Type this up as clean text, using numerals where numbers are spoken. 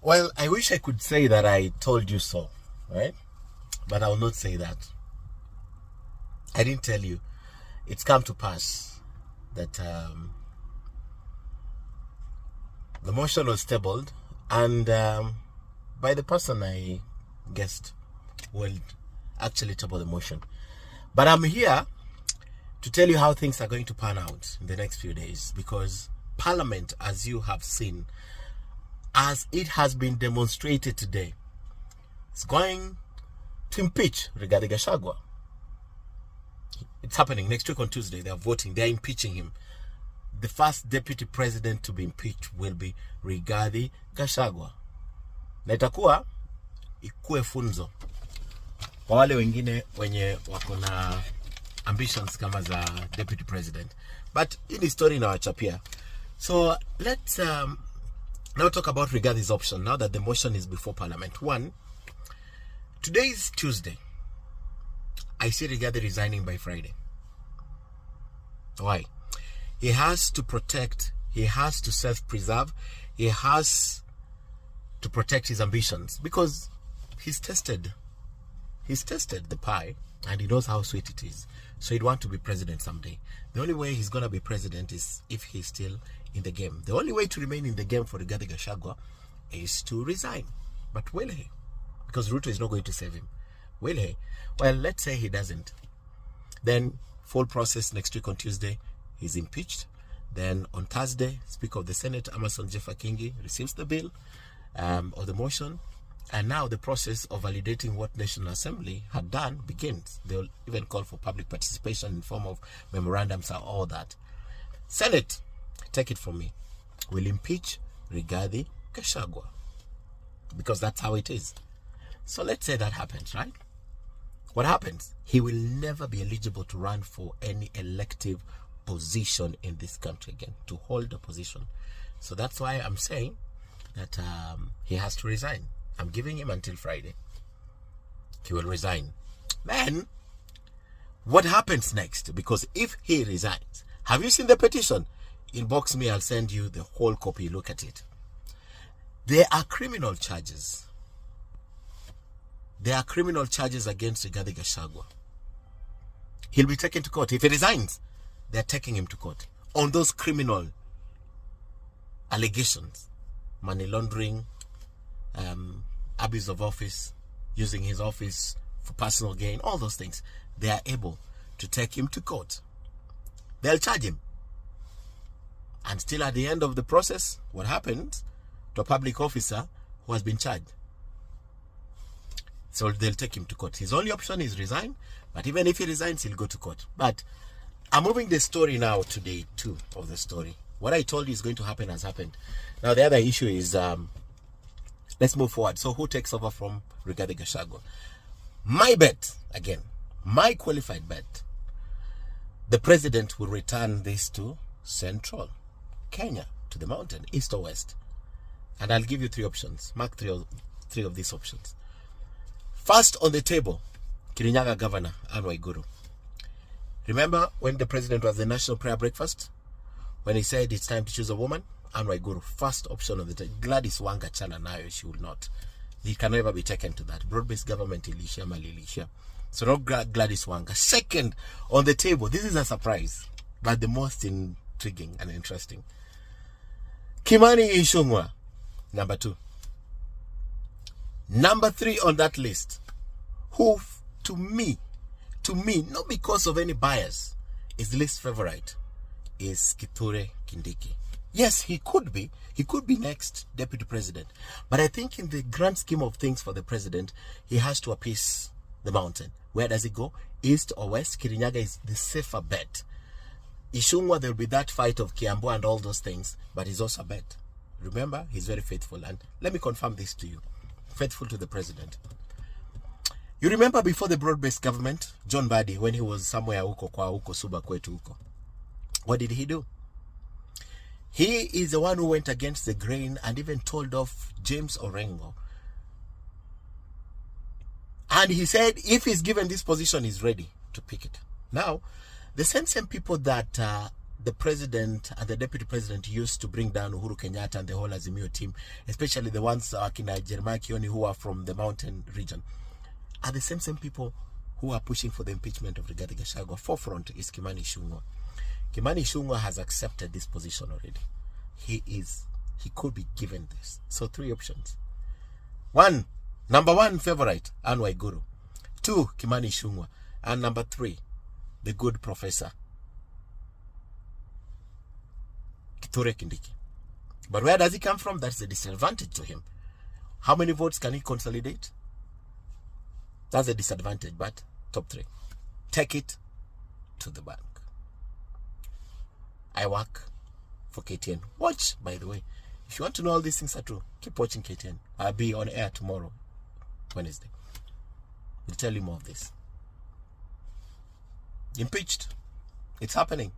Well, I wish I could say that I told you so, right? But I will not say that. I didn't tell you. It's come to pass that the motion was tabled, and by the person I guessed will actually table the motion. But I'm here to tell you how things are going to pan out in the next few days, because Parliament, as you have seen, as it has been demonstrated today, is going to impeach Rigathi Gachagua. It's happening next week on Tuesday. They are voting. They are impeaching him. The first deputy president to be impeached will be Rigathi Gachagua. Na itakuwa ikue funzo kwa wale wengine wenye wako na ambitions kama za deputy president. But in the story inawachapia. So let's now talk about Rigathi's option now that the motion is before Parliament. One, today is Tuesday. I see Rigathi resigning by Friday. Why? He has to protect, he has to self-preserve, he has to protect his ambitions, because he's tested the pie and he knows how sweet it is. So he'd want to be president someday. The only way he's going to be president is if he's still in the game. The only way to remain in the game for Rigathi Gachagua is to resign. But will he? Because Ruto is not going to save him. Will he? Well, let's say he doesn't. Then full process next week on Tuesday, he's impeached. Then on Thursday, Speaker of the Senate, Amason Jeffa Kingi, receives the bill or the motion. And now the process of validating what National Assembly had done begins. They'll even call for public participation in form of memorandums and all that. Senate, take it from me, will impeach Rigathi Gachagua, because that's how it is. So let's say that happens, right? What happens? He will never be eligible to run for any elective position in this country again, to hold a position. So that's why I'm saying that he has to resign. I'm giving him until Friday. He will resign. Then, what happens next? Because if he resigns, have you seen the petition? Inbox me, I'll send you the whole copy. Look at it. There are criminal charges. There are criminal charges against Rigathi Gachagua. He'll be taken to court. If he resigns, they're taking him to court on those criminal allegations. Money laundering, abuse of office, using his office for personal gain, all those things. They are able to take him to court. They'll charge him. And still at the end of the process, what happens to a public officer who has been charged? So they'll take him to court. His only option is resign. But even if he resigns, he'll go to court. But I'm moving the story now to day 2 of the story. What I told you is going to happen has happened. Now the other issue is, let's move forward. So who takes over from Rigathi Gachagua? My bet, again, my qualified bet, the president will return this to Central Kenya, to the mountain, east or west. And I'll give you 3 options. Mark three of these options. First on the table, Kirinyaga Governor Anne Waiguru. Remember when the president was the National Prayer Breakfast? When he said it's time to choose a woman? Anne Waiguru, first option on the table. Gladys Wanga Chana nayo, she will not. He can never be taken to that. Broad-based government ilisha malilisha. So not Gladys Wanga. Second on the table, this is a surprise, but the most intriguing and interesting. Kimani Ichung'wah, number 2. Number 3 on that list, who to me, not because of any bias, is the least favorite, is Kithure Kindiki. Yes, he could be next deputy president. But I think in the grand scheme of things for the president, he has to appease the mountain. Where does he go? East or west? Kirinyaga is the safer bet. Ichung'wah, there will be that fight of Kiambu and all those things, but he's also a bet. Remember, he's very faithful. And let me confirm this to you. Faithful to the president. You remember before the broad-based government, John Mbadi, when he was somewhere huko kwa huko Suba kwetu huko, what did he do? He is the one who went against the grain and even told off James Orengo. And he said if he's given this position, he's ready to pick it. Now, the same people that the president and the deputy president used to bring down Uhuru Kenyatta and the whole Azimio team, especially the ones like Jeremiah Kioni, who are from the mountain region, are the same people who are pushing for the impeachment of Rigathi Gachagua. Forefront is Kimani Ichung'wah. Kimani Ichung'wah has accepted this position already. He could be given this. So 3 options. Number 1 favorite, Anne Waiguru. 2, Kimani Ichung'wah. And number 3, the good professor, Kithure Kindiki. But where does he come from? That's the disadvantage to him. How many votes can he consolidate? That's a disadvantage, but top 3. Take it to the bank. I work for KTN. Watch, by the way. If you want to know all these things are true, keep watching KTN. I'll be on air tomorrow, Wednesday. We'll tell you more of this. Impeached. It's happening.